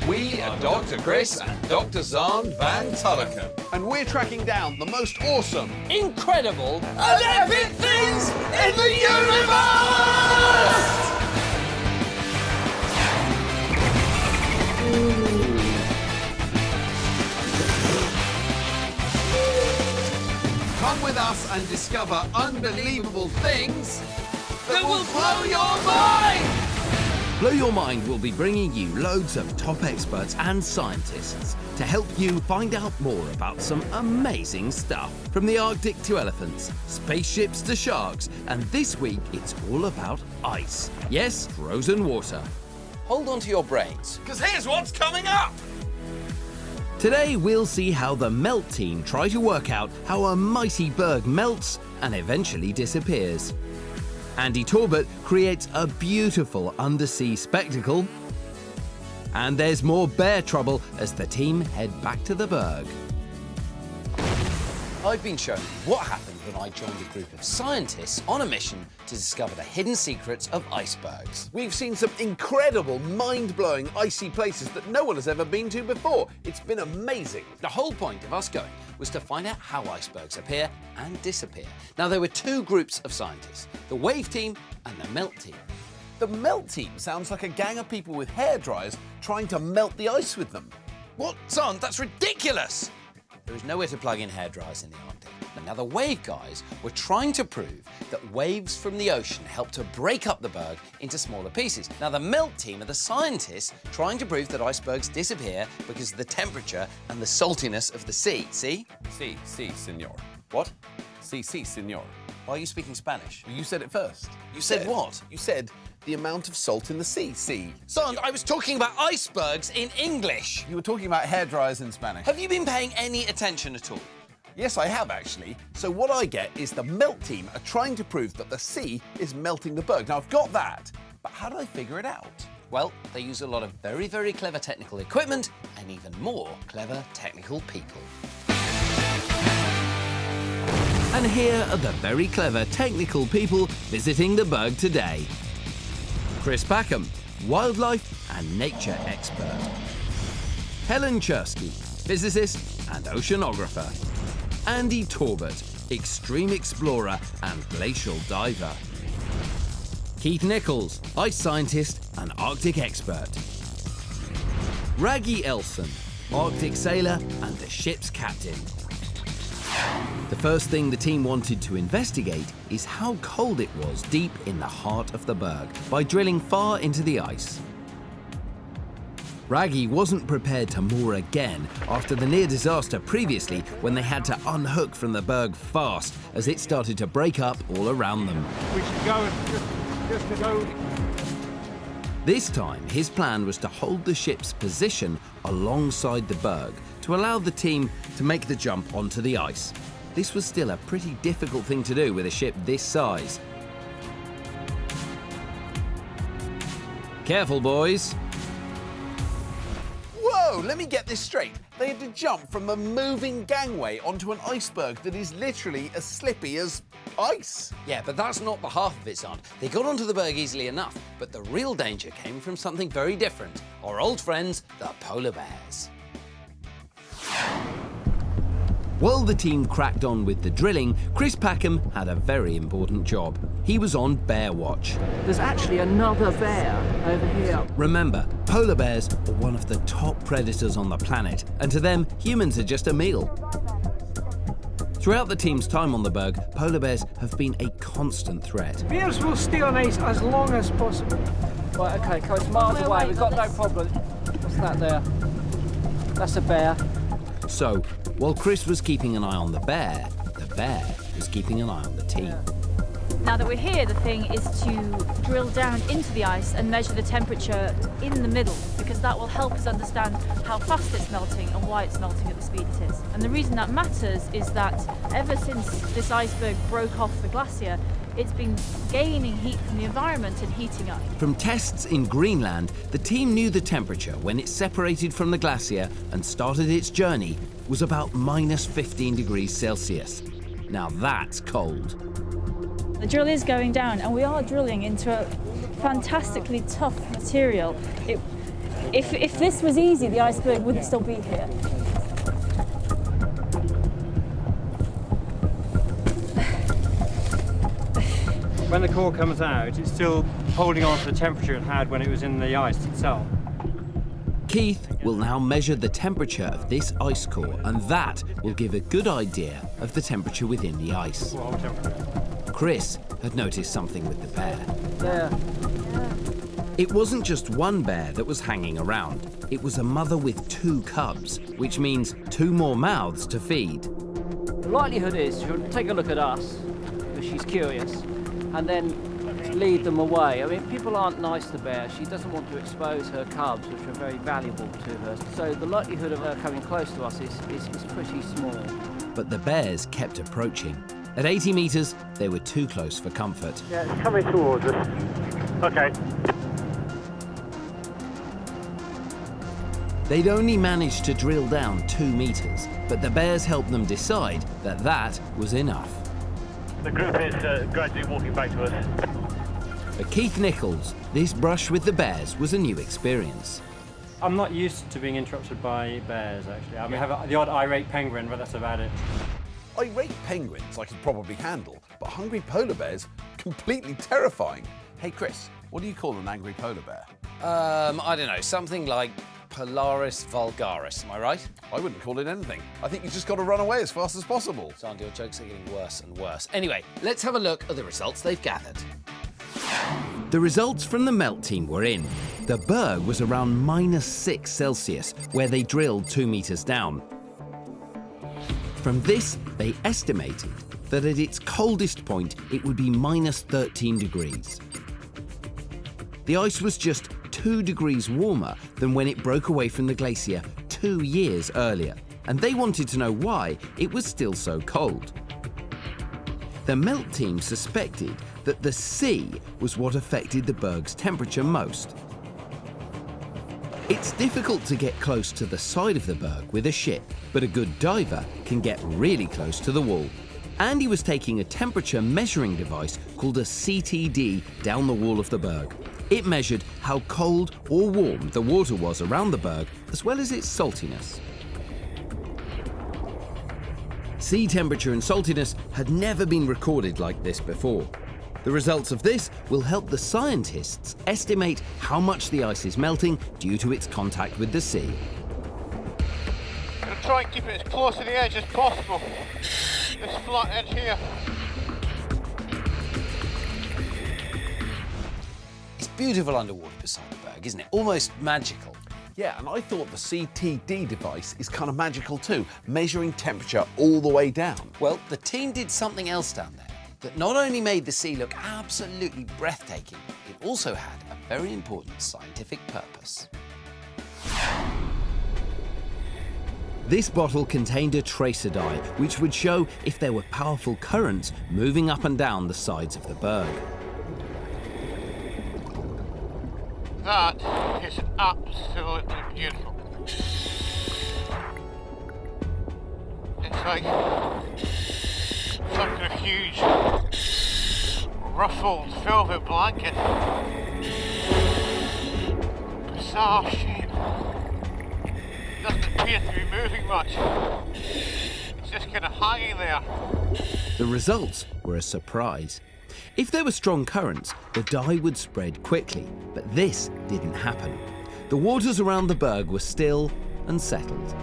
We are Dr. Chris and Dr. Zahn van Tulleken. And we're tracking down the most awesome, incredible, and epic things in the universe! Come with us and discover unbelievable things That will blow your mind! Blow Your Mind will be bringing you loads of top experts and scientists to help you find out more about some amazing stuff. From the Arctic to elephants, spaceships to sharks, and this week it's all about ice. Yes, frozen water. Hold on to your brains. Because here's what's coming up! Today we'll see how the Melt team try to work out how a mighty berg melts and eventually disappears. Andy Torbert creates a beautiful undersea spectacle. And there's more bear trouble as the team head back to the berg. I've been shown what happened when I joined a group of scientists on a mission to discover the hidden secrets of icebergs. We've seen some incredible, mind-blowing icy places that no one has ever been to before. It's been amazing. The whole point of us going was to find out how icebergs appear and disappear. Now, there were two groups of scientists, the Wave team and the Melt team. The Melt team sounds like a gang of people with hairdryers trying to melt the ice with them. What, Zahn? That's ridiculous! There is nowhere to plug in hairdryers in the Arctic. Now, the Wave guys were trying to prove that waves from the ocean help to break up the berg into smaller pieces. Now, the Melt team are the scientists trying to prove that icebergs disappear because of the temperature and the saltiness of the sea. See? Si, senor. What? Si, senor. Why are you speaking Spanish? You said it first. You said what? You said the amount of salt in the sea. Zahn, I was talking about icebergs in English. You were talking about hairdryers in Spanish. Have you been paying any attention at all? Yes, I have actually. So what I get is the Melt team are trying to prove that the sea is melting the berg. Now I've got that, but how do I figure it out? Well, they use a lot of very, very clever technical equipment and even more clever technical people. And here are the very clever technical people visiting the berg today. Chris Packham, wildlife and nature expert. Helen Chursky, physicist and oceanographer. Andy Torbert, extreme explorer and glacial diver. Keith Nichols, ice scientist and Arctic expert. Raggy Elson, Arctic sailor and the ship's captain. The first thing the team wanted to investigate is how cold it was deep in the heart of the berg by drilling far into the ice. Raggy wasn't prepared to moor again after the near disaster previously when they had to unhook from the berg fast as it started to break up all around them. We should go just to go. This time, his plan was to hold the ship's position alongside the berg to allow the team to make the jump onto the ice. This was still a pretty difficult thing to do with a ship this size. Careful, boys. Whoa, let me get this straight. They had to jump from a moving gangway onto an iceberg that is literally as slippy as ice. Yeah, but that's not the half of it, Zahn. They got onto the berg easily enough, but the real danger came from something very different. Our old friends, the polar bears. While the team cracked on with the drilling, Chris Packham had a very important job. He was on bear watch. There's actually another bear over here. Remember, polar bears are one of the top predators on the planet, and to them, humans are just a meal. Throughout the team's time on the berg, polar bears have been a constant threat. Bears will stay on ice as long as possible. Right, okay, so it's miles away, we've got no problem. What's that there? That's a bear. So, while Chris was keeping an eye on the bear was keeping an eye on the team. Now that we're here, the thing is to drill down into the ice and measure the temperature in the middle, because that will help us understand how fast it's melting and why it's melting at the speed it is. And the reason that matters is that ever since this iceberg broke off the glacier, it's been gaining heat from the environment and heating up. From tests in Greenland, the team knew the temperature when it separated from the glacier and started its journey was about -15 degrees Celsius. Now that's cold. The drill is going down, and we are drilling into a fantastically tough material. If this was easy, the iceberg wouldn't still be here. When the core comes out, it's still holding on to the temperature it had when it was in the ice itself. Keith will now measure the temperature of this ice core, and that will give a good idea of the temperature within the ice. Well, temperature. Chris had noticed something with the bear. There. It wasn't just one bear that was hanging around. It was a mother with 2 cubs, which means 2 more mouths to feed. The likelihood is she'll take a look at us, because she's curious, and then lead them away. I mean, people aren't nice to bears. She doesn't want to expose her cubs, which are very valuable to her. So the likelihood of her coming close to us is pretty small. But the bears kept approaching. At 80 metres, they were too close for comfort. Yeah, it's coming towards us. Okay. They'd only managed to drill down 2 metres, but the bears helped them decide that that was enough. The group is gradually walking back to us. For Keith Nichols, this brush with the bears was a new experience. I'm not used to being interrupted by bears, actually. I mean, I have the odd irate penguin, but that's about it. Irate penguins I could probably handle, but hungry polar bears, completely terrifying. Hey Chris, what do you call an angry polar bear? I don't know, something like Polaris vulgaris, am I right? I wouldn't call it anything. I think you just got to run away as fast as possible. Sandy, your jokes are getting worse and worse. Anyway, let's have a look at the results they've gathered. The results from the melt team were in. The berg was around -6 Celsius, where they drilled 2 metres down. From this, they estimated that at its coldest point, it would be -13 degrees. The ice was just 2 degrees warmer than when it broke away from the glacier 2 years earlier, and they wanted to know why it was still so cold. The melt team suspected that the sea was what affected the berg's temperature most. It's difficult to get close to the side of the berg with a ship, but a good diver can get really close to the wall. Andy was taking a temperature measuring device called a CTD down the wall of the berg. It measured how cold or warm the water was around the berg, as well as its saltiness. Sea temperature and saltiness had never been recorded like this before. The results of this will help the scientists estimate how much the ice is melting due to its contact with the sea. I'm going to try and keep it as close to the edge as possible. This flat edge here. It's beautiful underwater beside the berg, isn't it? Almost magical. Yeah, and I thought the CTD device is kind of magical too, measuring temperature all the way down. Well, the team did something else down there that not only made the sea look absolutely breathtaking, it also had a very important scientific purpose. This bottle contained a tracer dye, which would show if there were powerful currents moving up and down the sides of the berg. That is absolutely beautiful. It's like some kind of huge ruffled velvet blanket. Bizarre shape. Doesn't appear to be moving much. It's just kind of hanging there. The results were a surprise. If there were strong currents, the dye would spread quickly, but this didn't happen. The waters around the berg were still and settled.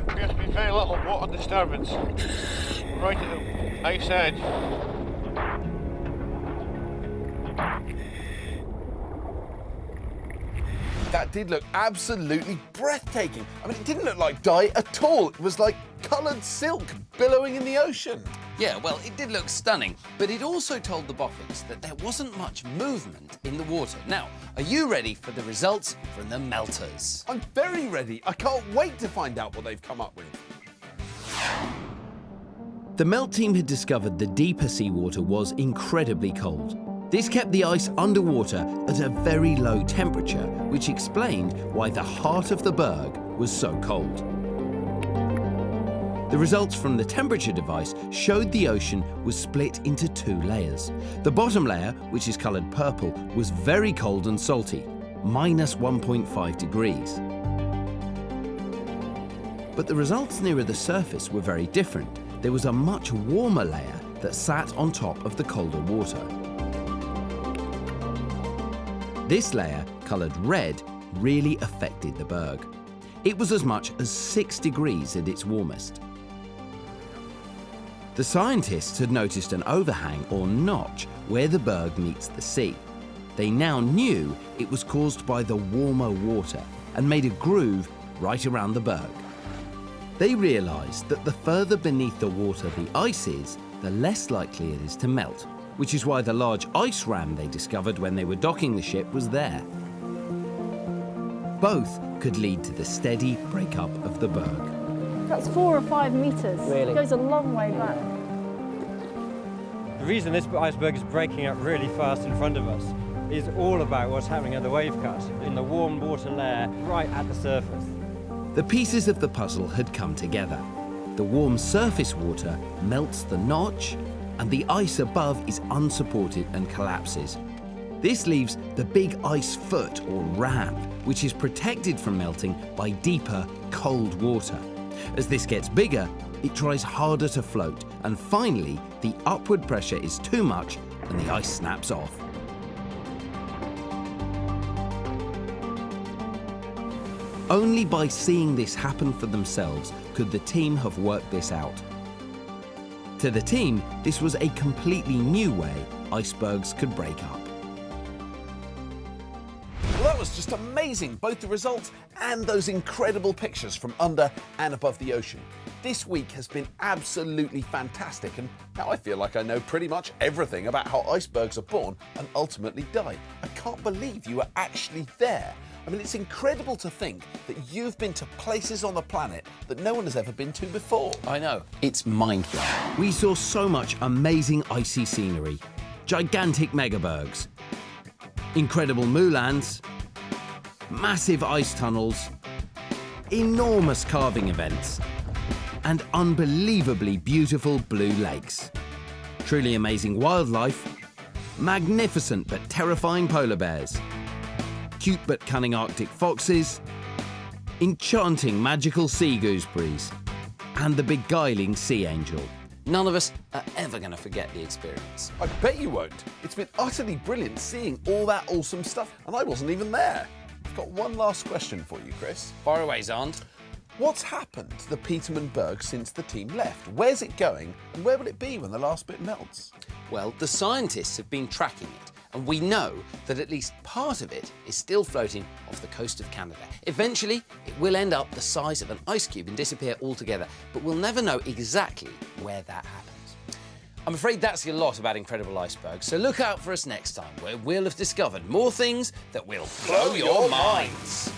Appears to be very little water disturbance right at the ice edge. That did look absolutely breathtaking. I mean, it didn't look like dye at all. It was like coloured silk billowing in the ocean. Yeah, well, it did look stunning, but it also told the boffins that there wasn't much movement in the water. Now, are you ready for the results from the melters? I'm very ready. I can't wait to find out what they've come up with. The melt team had discovered the deeper seawater was incredibly cold. This kept the ice underwater at a very low temperature, which explained why the heart of the berg was so cold. The results from the temperature device showed the ocean was split into 2 layers. The bottom layer, which is coloured purple, was very cold and salty, minus 1.5 degrees. But the results nearer the surface were very different. There was a much warmer layer that sat on top of the colder water. This layer, coloured red, really affected the berg. It was as much as 6 degrees at its warmest. The scientists had noticed an overhang or notch where the berg meets the sea. They now knew it was caused by the warmer water and made a groove right around the berg. They realised that the further beneath the water the ice is, the less likely it is to melt, which is why the large ice ram they discovered when they were docking the ship was there. Both could lead to the steady breakup of the berg. That's 4 or 5 metres. Really? It goes a long way back. The reason this iceberg is breaking up really fast in front of us is all about what's happening at the wave cut, in the warm water layer right at the surface. The pieces of the puzzle had come together. The warm surface water melts the notch, and the ice above is unsupported and collapses. This leaves the big ice foot or ram, which is protected from melting by deeper, cold water. As this gets bigger, it tries harder to float, and finally, the upward pressure is too much and the ice snaps off. Only by seeing this happen for themselves could the team have worked this out. To the team, this was a completely new way icebergs could break up. Well, that was just amazing, both the results and those incredible pictures from under and above the ocean. This week has been absolutely fantastic, and now I feel like I know pretty much everything about how icebergs are born and ultimately die. I can't believe you were actually there. I mean, it's incredible to think that you've been to places on the planet that no one has ever been to before. I know, it's mind-blowing. We saw so much amazing icy scenery, gigantic megabergs, incredible moorlands, massive ice tunnels, enormous carving events, and unbelievably beautiful blue lakes. Truly amazing wildlife, magnificent but terrifying polar bears, cute but cunning Arctic foxes, enchanting magical sea gooseberries, and the beguiling sea angel. None of us are ever going to forget the experience. I bet you won't. It's been utterly brilliant seeing all that awesome stuff, and I wasn't even there. I've got one last question for you, Chris. Fire away, Zand. What's happened to the Petermann Berg since the team left? Where's it going, and where will it be when the last bit melts? Well, the scientists have been tracking it, and we know that at least part of it is still floating off the coast of Canada. Eventually, it will end up the size of an ice cube and disappear altogether, but we'll never know exactly where that happens. I'm afraid that's a lot about incredible icebergs, so look out for us next time, where we'll have discovered more things that will blow your minds.